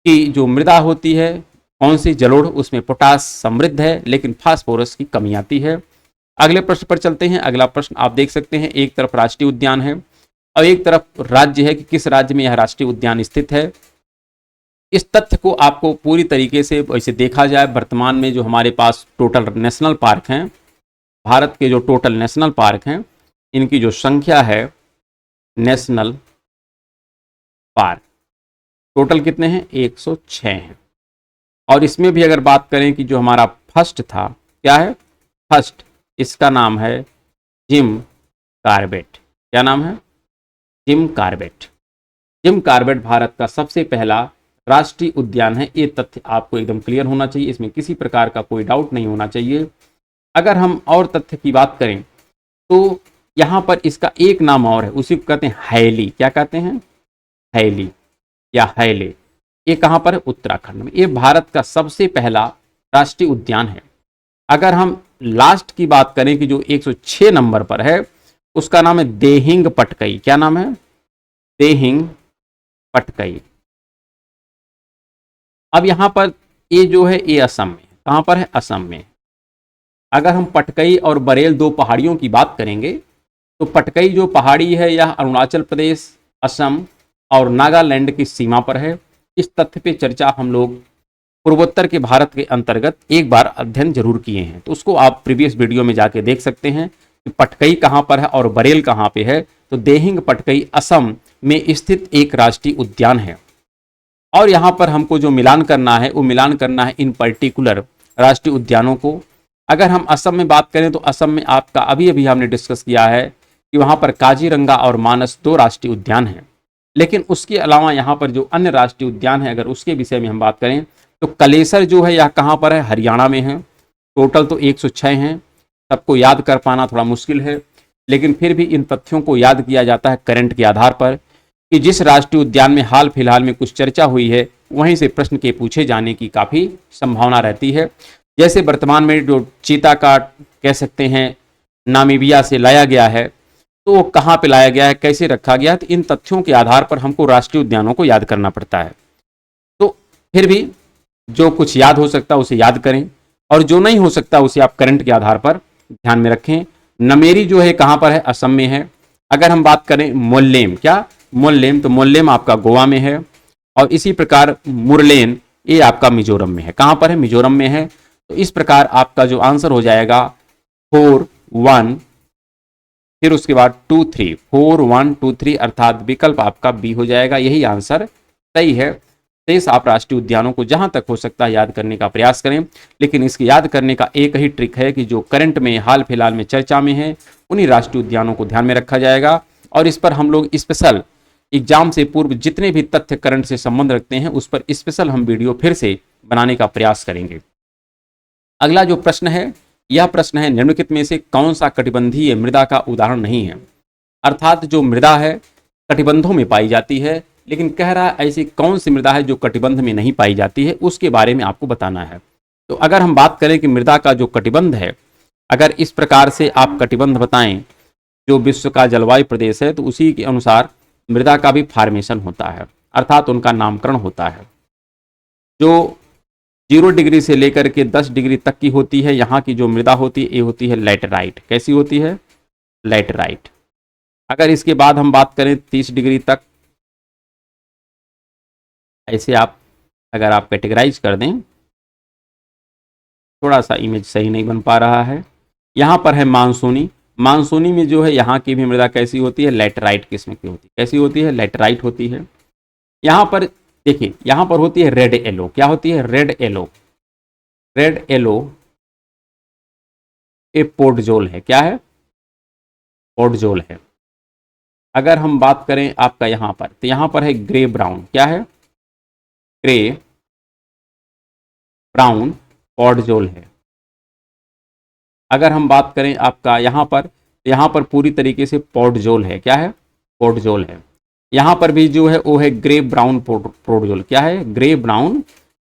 कि जो मृदा होती है कौन सी जलोढ़ उसमें पोटास समृद्ध है लेकिन फास्फोरस की कमी आती है। अगले प्रश्न पर चलते हैं। अगला प्रश्न आप देख सकते हैं, एक तरफ राष्ट्रीय उद्यान है और एक तरफ राज्य है कि किस राज्य में यह राष्ट्रीय उद्यान स्थित है। इस तथ्य को आपको पूरी तरीके से वैसे देखा जाए, वर्तमान में जो हमारे पास टोटल नेशनल पार्क हैं, भारत के जो टोटल नेशनल पार्क हैं, इनकी जो संख्या है नेशनल पार्क टोटल कितने हैं? 106 हैं। और इसमें भी अगर बात करें कि जो हमारा फर्स्ट था, क्या है फर्स्ट, इसका नाम है जिम कार्बेट। क्या नाम है? Jim Corbett. Jim Corbett Bharat का सबसे पहला राष्ट्रीय उद्यान है। ये तथ्य आपको एकदम क्लियर होना चाहिए, इसमें किसी प्रकार का कोई डाउट नहीं होना चाहिए। अगर हम और तथ्य की बात करें तो यहाँ पर इसका एक नाम और है, उसी को कहते हैं हैली। क्या कहते हैं? हैली या हैले। ये कहाँ पर है? उत्तराखंड में। ये भारत का सबसे पहला राष्ट्रीय उद्यान है। अगर हम लास्ट की बात करें कि जो 106 नंबर पर है उसका नाम है देहिंग पटकई। क्या नाम है? देहिंग पटकई। अब यहाँ पर ये जो है ये असम में, कहाँ पर है? असम में। अगर हम पटकई और बरेल दो पहाड़ियों की बात करेंगे तो पटकई जो पहाड़ी है यह अरुणाचल प्रदेश, असम और नागालैंड की सीमा पर है। इस तथ्य पे चर्चा हम लोग पूर्वोत्तर के भारत के अंतर्गत एक बार अध्ययन जरूर किए हैं, तो उसको आप प्रीवियस वीडियो में जाके देख सकते हैं कि पटकई कहाँ पर है और बरेल कहाँ पे है। तो देहिंग पटकई असम में स्थित एक राष्ट्रीय उद्यान है। और यहाँ पर हमको जो मिलान करना है वो मिलान करना है इन पर्टिकुलर राष्ट्रीय उद्यानों को। अगर हम असम में बात करें तो असम में आपका अभी अभी हमने डिस्कस किया है कि वहाँ पर काजीरंगा और मानस दो राष्ट्रीय उद्यान हैं। लेकिन उसके अलावा यहाँ पर जो अन्य राष्ट्रीय उद्यान है अगर उसके विषय में हम बात करें तो कलेसर जो है यह कहाँ पर है? हरियाणा में है। टोटल तो 106 हैं, सबको याद कर पाना थोड़ा मुश्किल है, लेकिन फिर भी इन तथ्यों को याद किया जाता है करंट के आधार पर कि जिस राष्ट्रीय उद्यान में हाल फिलहाल में कुछ चर्चा हुई है वहीं से प्रश्न के पूछे जाने की काफ़ी संभावना रहती है। जैसे वर्तमान में जो चीता का कह सकते हैं नामीबिया से लाया गया है, तो वो कहाँ पे लाया गया है, कैसे रखा गया है, तो इन तथ्यों के आधार पर हमको राष्ट्रीय उद्यानों को याद करना पड़ता है। तो फिर भी जो कुछ याद हो सकता है उसे याद करें और जो नहीं हो सकता उसे आप करंट के आधार पर ध्यान में रखें। नमेरी जो है कहाँ पर है? असम में है। अगर हम बात करें मोल्लेम, क्या मोल्लेम, तो मोल्लेम आपका गोवा में है। और इसी प्रकार मुरलेन ये आपका मिजोरम में है। कहाँ पर है? मिजोरम में है। तो इस प्रकार आपका जो आंसर हो जाएगा 4 1 फिर उसके बाद 2 3, 4 1 2 3 अर्थात विकल्प आपका बी हो जाएगा। यही आंसर सही है। शेष आप राष्ट्रीय उद्यानों को जहां तक हो सकता है याद करने का प्रयास करें, लेकिन इसके याद करने का एक ही ट्रिक है कि जो करंट में हाल फिलहाल में चर्चा में है उन्हीं राष्ट्रीय उद्यानों को ध्यान में रखा जाएगा। और इस पर हम लोग स्पेशल एग्जाम से पूर्व जितने भी तथ्य करंट से संबंध रखते हैं उस पर स्पेशल हम वीडियो फिर से बनाने का प्रयास करेंगे। अगला जो प्रश्न है यह प्रश्न है निम्नलिखित में से कौन सा कटिबंधीय मृदा का उदाहरण नहीं है? अर्थात जो मृदा है कटिबंधों में पाई जाती है, लेकिन कह रहा है ऐसी कौन सी मृदा है जो कटिबंध में नहीं पाई जाती है, उसके बारे में आपको बताना है। तो अगर हम बात करें कि मृदा का जो कटिबंध है, अगर इस प्रकार से आप कटिबंध बताएं जो विश्व का जलवायु प्रदेश है तो उसी के अनुसार मृदा का भी फॉर्मेशन होता है, अर्थात उनका नामकरण होता है। जो 0 डिग्री से लेकर के 10 डिग्री तक की होती है यहाँ की जो मृदा होती है ये होती है लैटेराइट। कैसी होती है? लैटेराइट। अगर इसके बाद हम बात करें 30 डिग्री तक, ऐसे आप अगर आप कैटेगराइज कर दें, थोड़ा सा इमेज सही नहीं बन पा रहा है। यहाँ पर है मानसूनी। मानसूनी में जो है यहाँ की भी मृदा कैसी होती है? लैटेराइट किस्म की होती है। कैसी होती है? लैटेराइट होती है। यहाँ पर देखिए, यहाँ पर होती है रेड येलो। क्या होती है? Red yellow. रेड येलो ये पोर्टजोल है। क्या है? पोर्टजोल है। अगर हम बात करें आपका यहाँ पर, तो यहाँ पर है ग्रे ब्राउन। क्या है? ग्रे ब्राउन पोर्टजोल है। अगर हम बात करें आपका यहाँ पर, तो यहाँ पर पूरी तरीके से पोर्टजोल है। क्या है? पोर्टजोल है। यहाँ पर भी जो है वो है ग्रे ब्राउन पोर्टजोल। क्या है? ग्रे ब्राउन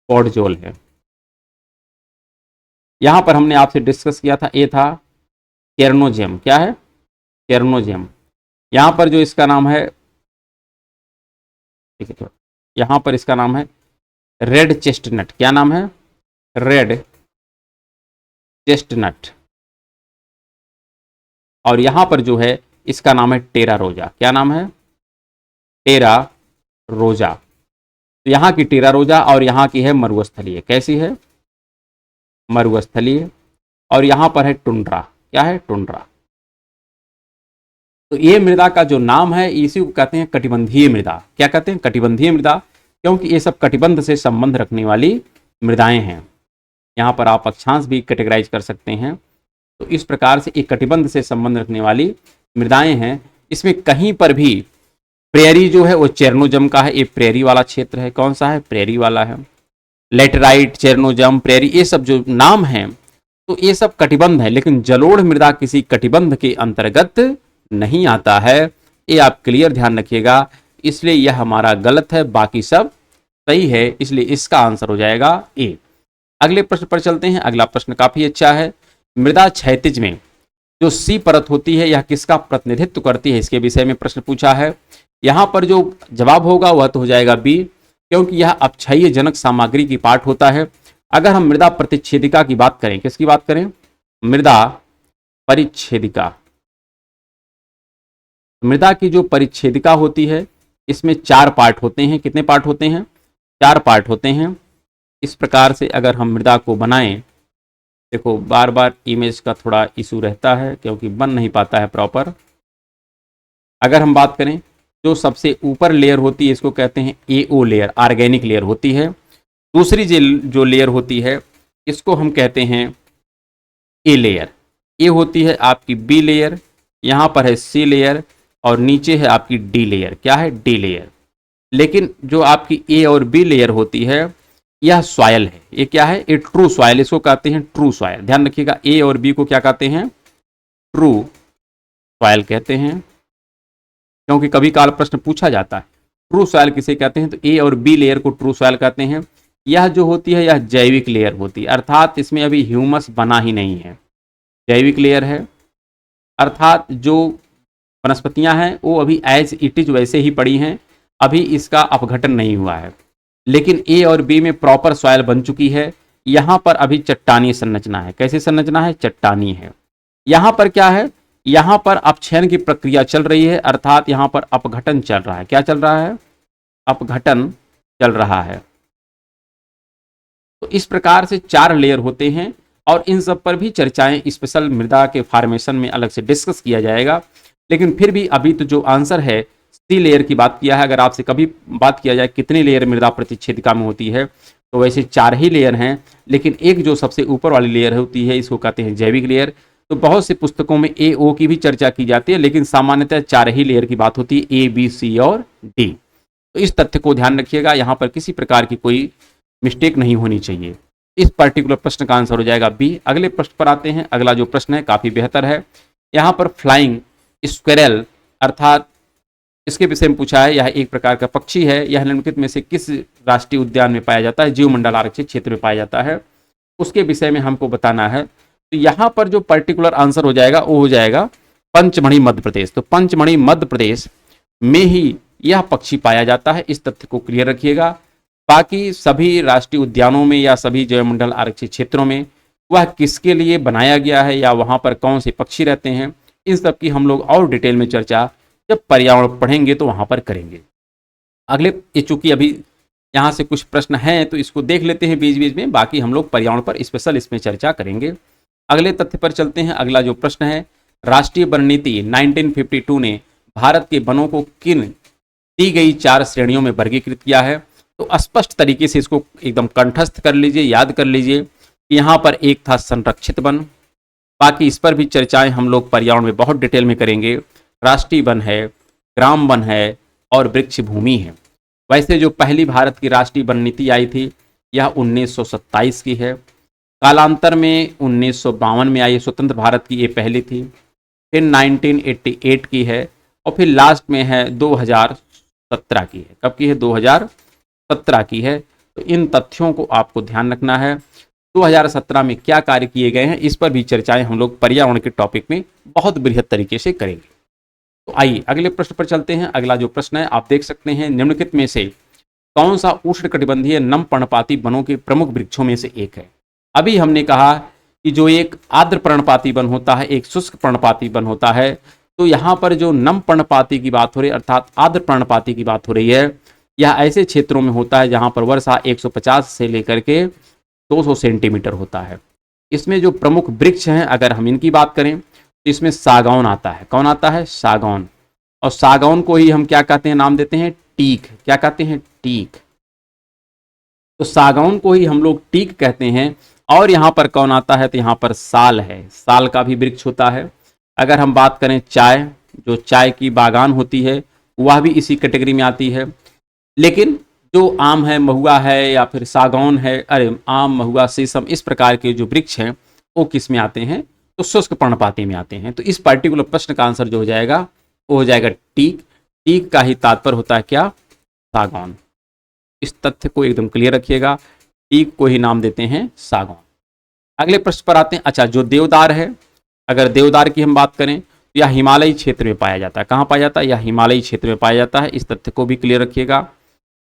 पोर्टजोल है। यहाँ पर हमने आपसे डिस्कस किया था, ये था केर्नोजेम। क्या है? केर्नोजेम। यहाँ पर जो इसका नाम है, ठीक है, तो यहाँ पर इसका नाम है रेड चेस्टनट। क्या नाम है? Red chestnut. और यहाँ पर जो है इसका नाम है टेरा रोजा। क्या नाम है? टेरा रोजा। तो यहाँ की टेरा रोजा और यहाँ की है मरुस्थलीय। कैसी है? मरुस्थलीय। और यहाँ पर है टुंड्रा। क्या है? टुंड्रा। तो ये मृदा का जो नाम है इसी को कहते हैं कटिबंधीय मृदा। क्या कहते हैं? कटिबंधीय मृदा, क्योंकि ये सब कटिबंध से संबंध रखने वाली मृदाएं हैं। यहाँ पर आप अक्षांश भी कैटेगराइज कर सकते हैं। तो इस प्रकार से एक कटिबंध से संबंध रखने वाली मृदाएं हैं। इसमें कहीं पर भी प्रेरी जो है वो चेरनोजम का है। ये प्रेरी वाला क्षेत्र है। कौन सा है? प्रेरी वाला है। लेटराइट, चेरनोजम, प्रेरी, ये सब जो नाम हैं तो ये सब कटिबंध है, लेकिन जलोढ़ मृदा किसी कटिबंध के अंतर्गत नहीं आता है। ये आप क्लियर ध्यान रखिएगा। इसलिए यह हमारा गलत है, बाकी सब सही है। इसलिए इसका आंसर हो जाएगा ए। अगले प्रश्न पर चलते हैं। अगला प्रश्न काफी अच्छा है। मृदा क्षैतिज में जो सी परत होती है यह किसका प्रतिनिधित्व करती है, इसके विषय में प्रश्न पूछा है। यहाँ पर जो जवाब होगा वह तो हो जाएगा बी, क्योंकि यह अपक्षयी जनक सामग्री की पार्ट होता है। अगर हम मृदा प्रतिच्छेदिका की बात करें, किसकी बात करें? मृदा परिच्छेदिका। मृदा की जो परिच्छेदिका होती है इसमें 4 पार्ट होते हैं। कितने पार्ट होते हैं? 4 पार्ट होते हैं। इस प्रकार से अगर हम मृदा को बनाएं, देखो बार बार इमेज का थोड़ा इशू रहता है क्योंकि बन नहीं पाता है प्रॉपर। अगर हम बात करें, जो सबसे ऊपर लेयर होती है इसको कहते हैं एओ लेयर, ऑर्गेनिक लेयर होती है। दूसरी जो लेयर होती है इसको हम कहते हैं ए लेयर। ये होती है आपकी बी लेयर, यहाँ पर है सी लेयर और नीचे है आपकी डी लेयर। क्या है? D layer. लेकिन जो आपकी ए और बी लेयर होती है यह सॉयल है। ये क्या है? ये ट्रू सॉयल, इसको कहते हैं ट्रू सॉयल। ध्यान रखिएगा, ए और बी को क्या कहते हैं? ट्रू सॉयल कहते हैं, क्योंकि कभी काल प्रश्न पूछा जाता है ट्रू सॉयल किसे कहते हैं, तो ए और बी लेयर को ट्रू सॉयल कहते हैं। यह जो होती है यह जैविक लेयर होती है, अर्थात इसमें अभी ह्यूमस बना ही नहीं है, जैविक लेयर है। अर्थात जो वनस्पतियां हैं वो अभी एज इट इज वैसे ही पड़ी हैं, अभी इसका अपघटन नहीं हुआ है। लेकिन ए और बी में प्रॉपर सॉयल बन चुकी है। यहाँ पर अभी चट्टानी संरचना है। कैसी संरचना है? चट्टानी है। यहाँ पर क्या है? यहाँ पर अपक्षयन की प्रक्रिया चल रही है, अर्थात यहाँ पर अपघटन चल रहा है। क्या चल रहा है? अपघटन चल रहा है। तो इस प्रकार से 4 लेयर होते हैं और इन सब पर भी चर्चाएं स्पेशल मृदा के फॉर्मेशन में अलग से डिस्कस किया जाएगा। लेकिन फिर भी अभी तो जो आंसर है सी लेयर की बात किया है। अगर आपसे कभी बात किया जाए कितनी लेयर मृदा प्रतिच्छेदिका में होती है, तो वैसे 4 ही लेयर हैं, लेकिन एक जो सबसे ऊपर वाली लेयर होती है इसको कहते हैं जैविक लेयर। तो बहुत सी पुस्तकों में ए ओ की भी चर्चा की जाती है, लेकिन सामान्यतः 4 ही लेयर की बात होती है, ए बी सी और डी। तो इस तथ्य को ध्यान रखिएगा, यहाँ पर किसी प्रकार की कोई मिस्टेक नहीं होनी चाहिए। इस पर्टिकुलर प्रश्न का आंसर हो जाएगा बी। अगले प्रश्न पर आते हैं। अगला जो प्रश्न है काफी बेहतर है। यहाँ पर फ्लाइंग स्क्वेरल अर्थात इसके विषय में पूछा है। यह एक प्रकार का पक्षी है। यह निम्नलिखित में से किस राष्ट्रीय उद्यान में पाया जाता है? जीव मंडल आरक्षित क्षेत्र में पाया जाता है, उसके विषय में हमको बताना है। तो यहाँ पर जो पर्टिकुलर आंसर हो जाएगा वो हो जाएगा पंचमढ़ी मध्य प्रदेश। तो पंचमढ़ी मध्य प्रदेश में ही यह पक्षी पाया जाता है, इस तथ्य को क्लियर रखिएगा। बाकी सभी राष्ट्रीय उद्यानों में या सभी जैव मंडल आरक्षित क्षेत्रों में वह किसके लिए बनाया गया है या वहाँ पर कौन से पक्षी रहते हैं, इन सब की हम लोग और डिटेल में चर्चा जब पर्यावरण पढ़ेंगे तो वहाँ पर करेंगे। अगले, चूंकि अभी यहाँ से कुछ प्रश्न हैं तो इसको देख लेते हैं बीच बीच में, बाकी हम लोग पर्यावरण पर स्पेशल इसमें चर्चा करेंगे। अगले तथ्य पर चलते हैं। अगला जो प्रश्न है, राष्ट्रीय वन नीति 1952 ने भारत के वनों को किन दी गई 4 श्रेणियों में वर्गीकृत किया है? तो स्पष्ट तरीके से इसको एकदम कंठस्थ कर लीजिए, याद कर लीजिए कि यहाँ पर एक था संरक्षित वन। बाकी इस पर भी चर्चाएं हम लोग पर्यावरण में बहुत डिटेल में करेंगे। राष्ट्रीय वन है, ग्राम वन है और वृक्ष भूमि है। वैसे जो पहली भारत की राष्ट्रीय वन नीति आई थी यह 1927 की है। कालांतर में 1952 में आई, स्वतंत्र भारत की ये पहली थी। फिर 1988 की है और फिर लास्ट में है 2017 की है। कब की है? 2017 की है। तो इन तथ्यों को आपको ध्यान रखना है। 2017 में क्या कार्य किए गए हैं इस पर भी चर्चाएं हम लोग पर्यावरण के टॉपिक में बहुत बृहत तरीके से करेंगे। तो आइए अगले प्रश्न पर चलते हैं। अगला जो प्रश्न है आप देख सकते हैं, निम्नलिखित में से कौन सा उष्णकटिबंधीय नम पर्णपाती वनों के प्रमुख वृक्षों में से एक है? अभी हमने कहा कि जो एक आर्द्र पर्णपाती वन होता है, एक शुष्क पर्णपाती वन होता है। तो यहाँ पर जो नम पर्णपाती की बात हो रही है अर्थात आर्द्र पर्णपाती की बात हो रही है, यह ऐसे क्षेत्रों में होता है जहाँ पर वर्षा 150 से लेकर के 200 सेंटीमीटर होता है। इसमें जो प्रमुख वृक्ष हैं अगर हम इनकी बात करें तो इसमें सागौन आता है। कौन आता है? सागौन। और सागौन को ही हम क्या कहते हैं? नाम देते हैं टीक। क्या कहते हैं? टीक। तो सागौन को ही हम लोग टीक कहते हैं। और यहाँ पर कौन आता है? तो यहाँ पर साल है। साल का भी वृक्ष होता है। अगर हम बात करें चाय, जो चाय की बागान होती है वह भी इसी कैटेगरी में आती है। लेकिन जो आम है, महुआ है या फिर सागौन है, आम, महुआ, शीशम, इस प्रकार के जो वृक्ष हैं वो किस में आते हैं? तो शुष्क पर्णपाती में आते हैं। तो इस पर्टिकुलर प्रश्न का आंसर जो हो जाएगा वो हो जाएगा टीक। टीक का ही तात्पर्य होता है क्या? सागौन। इस तथ्य को एकदम क्लियर रखिएगा, टीक को ही नाम देते हैं सागौन। अगले प्रश्न पर आते हैं। अच्छा, जो देवदार है, अगर देवदार की हम बात करें तो यह हिमालयी क्षेत्र में पाया जाता है। कहाँ पाया जाता है? यह हिमालयी क्षेत्र में पाया जाता है। इस तथ्य को भी क्लियर रखिएगा।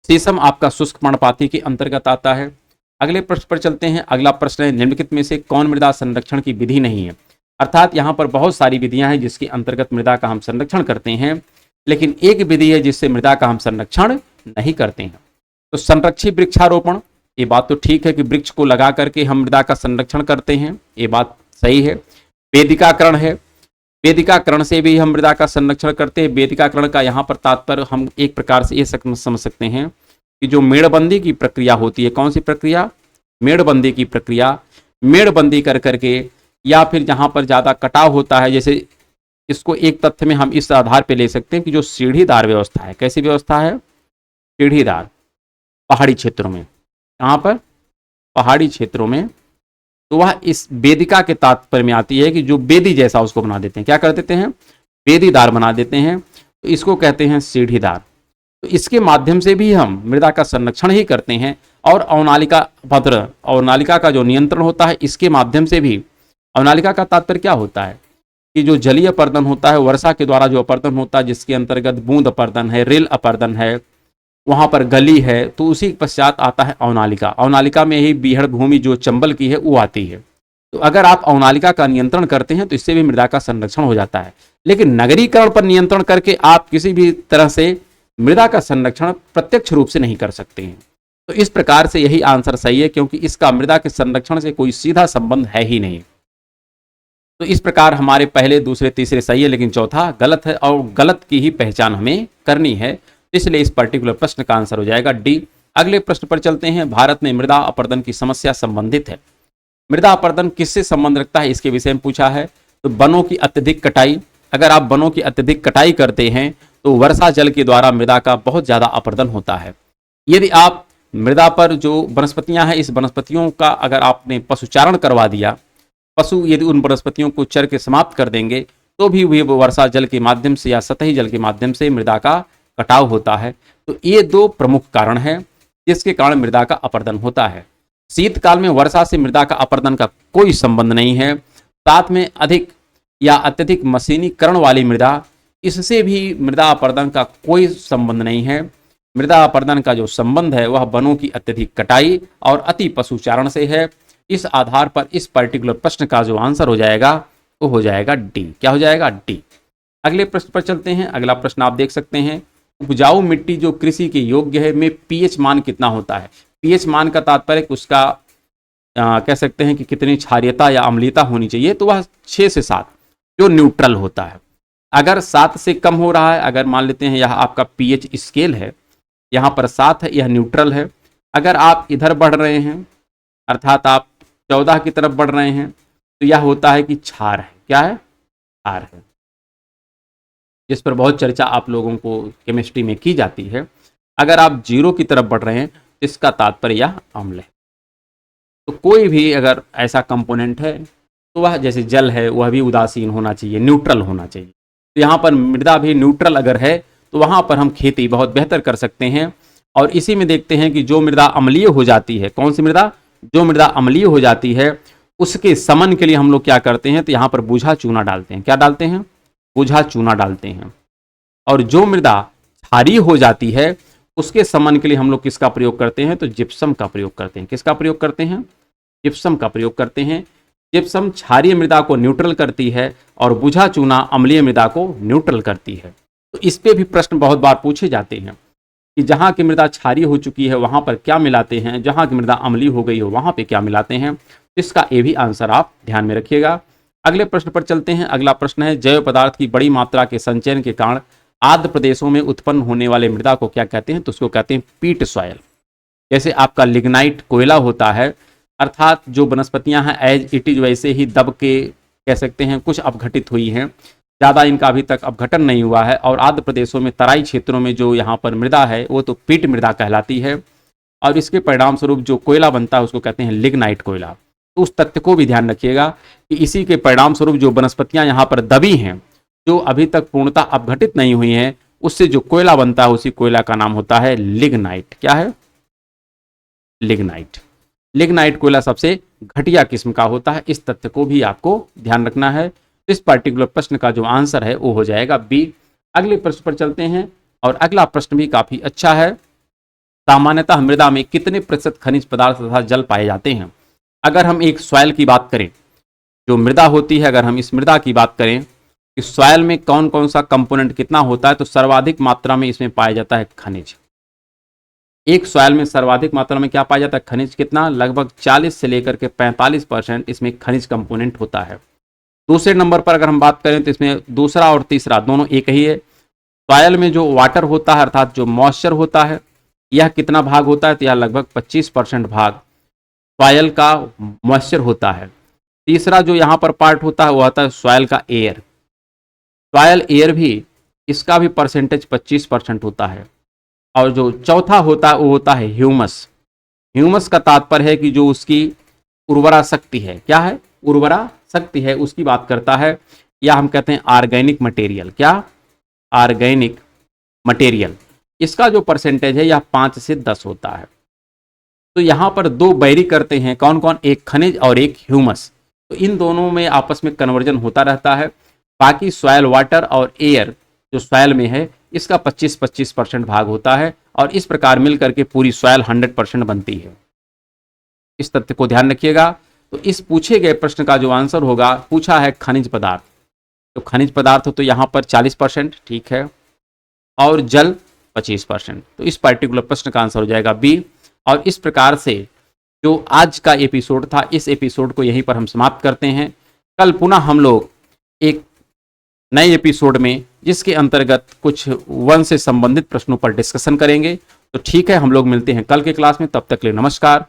शीशम आपका शुष्क पर्णपाती के अंतर्गत आता है। अगले प्रश्न पर चलते हैं। अगला प्रश्न है, निम्नलिखित में से कौन मृदा संरक्षण की विधि नहीं है। अर्थात यहाँ पर बहुत सारी विधियां हैं जिसके अंतर्गत मृदा का हम संरक्षण करते हैं, लेकिन एक विधि है जिससे मृदा का हम संरक्षण नहीं करते हैं। तो संरक्षित वृक्षारोपण, ये बात तो ठीक है कि वृक्ष को लगा करके हम मृदा का संरक्षण करते हैं, ये बात सही है। वेदिकाकरण है, वेदिकाकरण से भी हम मृदा का संरक्षण करते हैं। वेदिकाकरण का यहाँ पर तात्पर्य हम एक प्रकार से ये समझ सकते हैं कि जो मेड़बंदी की प्रक्रिया होती है, कौन सी प्रक्रिया, मेड़बंदी की प्रक्रिया, मेड़बंदी कर करके, या फिर जहाँ पर ज़्यादा कटाव होता है, जैसे इसको एक तथ्य में हम इस आधार पे ले सकते हैं कि जो सीढ़ीदार व्यवस्था है, कैसी व्यवस्था है, सीढ़ीदार, पहाड़ी क्षेत्रों में, कहाँ पर, पहाड़ी क्षेत्रों में, तो वह इस वेदिका के तात्पर्य में आती है कि जो वेदी जैसा उसको बना देते हैं, क्या कर देते हैं, वेदीदार बना देते हैं, तो इसको कहते हैं सीढ़ीदार। तो इसके माध्यम से भी हम मृदा का संरक्षण ही करते हैं। और अवनालिका पत्र, अवनालिका का जो नियंत्रण होता है, इसके माध्यम से भी, अवनालिका का तात्पर्य क्या होता है कि जो जलीय अपर्दन होता है, वर्षा के द्वारा जो अपर्दन होता है, जिसके अंतर्गत बूंद अपर्दन है, रेल अपर्दन है, वहाँ पर गली है, तो उसी पश्चात आता है अवनालिका। अवनालिका में ही बीहड़ भूमि जो चंबल की है वो आती है। तो अगर आप अवनालिका का नियंत्रण करते हैं तो इससे भी मृदा का संरक्षण हो जाता है। लेकिन नगरीकरण पर नियंत्रण करके आप किसी भी तरह से मृदा का संरक्षण प्रत्यक्ष रूप से नहीं कर सकते हैं। तो इस प्रकार से यही आंसर सही है, क्योंकि इसका मृदा के संरक्षण से कोई सीधा संबंध है ही नहीं। तो इस प्रकार हमारे पहले, दूसरे, तीसरे सही है, लेकिन चौथा गलत है, और गलत की ही पहचान हमें करनी है। इसलिए इस पर्टिकुलर प्रश्न का आंसर हो जाएगा डी। अगले प्रश्न पर चलते हैं। भारत में मृदा अपरदन की समस्या संबंधित है। मृदा अपरदन किससे संबंध रखता है, इसके विषय में पूछा है। तो वनों की अत्यधिक कटाई, अगर आप वनों की अत्यधिक कटाई करते हैं तो वर्षा जल के द्वारा मृदा का बहुत ज्यादा अपरदन होता है। यदि आप मृदा पर जो वनस्पतियां हैं, इस वनस्पतियों का अगर आपने पशुचारण करवा दिया, पशु यदि उन वनस्पतियों को चर के समाप्त कर देंगे, तो भी वर्षा जल के माध्यम से या सतही जल के माध्यम से मृदा का कटाव होता है। तो ये दो प्रमुख कारण हैं जिसके कारण मृदा का अपरदन होता है। शीतकाल में वर्षा से मृदा का अपरदन का कोई संबंध नहीं है। साथ में अधिक या अत्यधिक मशीनीकरण वाली मृदा, इससे भी मृदा अपरदन का कोई संबंध नहीं है। मृदा अपरदन का जो संबंध है वह वनों की अत्यधिक कटाई और अति पशुचारण से है। इस आधार पर इस पर्टिकुलर प्रश्न का जो आंसर हो जाएगा वो हो जाएगा डी। क्या हो जाएगा, डी। अगले प्रश्न पर चलते हैं। अगला प्रश्न आप देख सकते हैं, उपजाऊ मिट्टी जो कृषि के योग्य है में पीएच मान कितना होता है। पीएच मान का तात्पर्य उसका कह सकते हैं कि कितनी क्षारीयता या अम्लीयता होनी चाहिए, तो वह 6 से 7 जो न्यूट्रल होता है। अगर 7 से कम हो रहा है, अगर मान लेते हैं यह आपका पीएच स्केल है, यहाँ पर 7 है, यह न्यूट्रल है। अगर आप इधर बढ़ रहे हैं, अर्थात आप 14 की तरफ बढ़ रहे हैं, तो यह होता है कि क्षार है। क्या है, क्षार है, जिस पर बहुत चर्चा आप लोगों को केमिस्ट्री में की जाती है। अगर आप 0 की तरफ बढ़ रहे हैं तो इसका तात्पर्य यह अम्ल है। तो कोई भी अगर ऐसा कंपोनेंट है तो वह जैसे जल है, वह भी उदासीन होना चाहिए, न्यूट्रल होना चाहिए। तो यहाँ पर मृदा भी न्यूट्रल अगर है तो वहाँ पर हम खेती बहुत बेहतर कर सकते हैं। और इसी में देखते हैं कि जो मृदा अम्लीय हो जाती है, कौन सी मृदा, जो मृदा अम्लीय हो जाती है, उसके समन के लिए हम लोग क्या करते हैं, तो यहाँ पर बूझा चूना डालते हैं। क्या डालते हैं, बूझा चूना डालते हैं। और जो मृदा क्षारीय हो जाती है उसके समन के लिए हम लोग किसका प्रयोग करते हैं, तो जिप्सम का प्रयोग करते हैं। किसका प्रयोग करते हैं, जिप्सम का प्रयोग करते हैं। जिप्सम क्षारीय मृदा को न्यूट्रल करती है और बूझा चूना अम्लीय मृदा को न्यूट्रल करती है। तो इस पे भी प्रश्न बहुत बार पूछे जाते हैं कि जहाँ की मृदा क्षारीय हो चुकी है वहाँ पर क्या मिलाते हैं, जहाँ की मृदा अम्लीय हो गई हो वहाँ पे क्या मिलाते हैं। इसका ये भी आंसर आप ध्यान में रखिएगा। अगले प्रश्न पर चलते हैं। अगला प्रश्न है, जैव पदार्थ की बड़ी मात्रा के संचयन के कारण आर्द्र प्रदेशों में उत्पन्न होने वाले मृदा को क्या कहते हैं, तो उसको कहते हैं पीट सॉयल। जैसे आपका लिग्नाइट कोयला होता है, अर्थात जो वनस्पतियां हैं एज इट इज वैसे ही दब के कह सकते हैं कुछ अपघटित हुई हैं, ज़्यादा इनका अभी तक अपघटन नहीं हुआ है। और आर्द्र प्रदेशों में तराई क्षेत्रों में जो यहाँ पर मृदा है वो तो पीट मृदा कहलाती है। और इसके परिणाम स्वरूप जो कोयला बनता है उसको कहते हैं लिग्नाइट कोयला। तो उस तथ्य को भी ध्यान रखिएगा कि इसी के परिणाम स्वरूप जो वनस्पतियां यहाँ पर दबी हैं, जो अभी तक पूर्णतः अपघटित नहीं हुई हैं, उससे जो कोयला बनता है उसी कोयला का नाम होता है लिग्नाइट। क्या है, लिग्नाइट। लिग्नाइट कोयला सबसे घटिया किस्म का होता है। इस तथ्य को भी आपको ध्यान रखना है। इस पर्टिकुलर प्रश्न का जो आंसर है वो हो जाएगा बी। अगले प्रश्न पर चलते हैं और अगला प्रश्न भी काफी अच्छा है। सामान्यतः मृदा में कितने प्रतिशत खनिज पदार्थ तथा जल पाए जाते हैं। अगर हम एक सॉइल की बात करें, जो मृदा होती है, अगर हम इस मृदा की बात करें कि सॉइल में कौन कौन सा कंपोनेंट कितना होता है, तो सर्वाधिक मात्रा में इसमें पाया जाता है खनिज। एक सॉइल में सर्वाधिक मात्रा में क्या पाया जाता है, खनिज। कितना, लगभग 40 से लेकर के 45% इसमें खनिज कंपोनेंट होता है। दूसरे नंबर पर अगर हम बात करें तो इसमें दूसरा और तीसरा दोनों एक ही है। सॉइल में जो वाटर होता है अर्थात जो मॉइस्चर होता है, यह कितना भाग होता है, तो यह लगभग 25% भाग सॉइल का मॉइस्चर होता है। तीसरा जो यहाँ पर पार्ट होता है वो होता है सॉइल का एयर। सॉइल एयर भी, इसका भी परसेंटेज 25% होता है। और जो चौथा होता है वो होता है ह्यूमस। ह्यूमस का तात्पर्य है कि जो उसकी उर्वरा शक्ति है, क्या है, उर्वरा शक्ति है, उसकी बात करता है, या हम कहते हैं ऑर्गेनिक मटेरियल। क्या, ऑर्गेनिक मटेरियल। इसका जो परसेंटेज है यह 5 से 10 होता है। तो यहाँ पर दो बैरी करते हैं, कौन कौन, एक खनिज और एक ह्यूमस। तो इन दोनों में आपस में कन्वर्जन होता रहता है। बाकी सॉइल वाटर और एयर जो सॉइल में है, इसका 25-25% भाग होता है, और इस प्रकार मिलकर के पूरी सॉइल 100% बनती है। इस तथ्य को ध्यान रखिएगा। तो इस पूछे गए प्रश्न का जो आंसर होगा, पूछा है खनिज पदार्थ, तो खनिज पदार्थ तो यहाँ पर 40%, ठीक है, और जल 25%। तो इस पर्टिकुलर प्रश्न का आंसर हो जाएगा बी। और इस प्रकार से जो आज का एपिसोड था, इस एपिसोड को यहीं पर हम समाप्त करते हैं। कल पुनः हम लोग एक नए एपिसोड में, जिसके अंतर्गत कुछ वन से संबंधित प्रश्नों पर डिस्कशन करेंगे। तो ठीक है, हम लोग मिलते हैं कल के क्लास में। तब तक के लिए नमस्कार।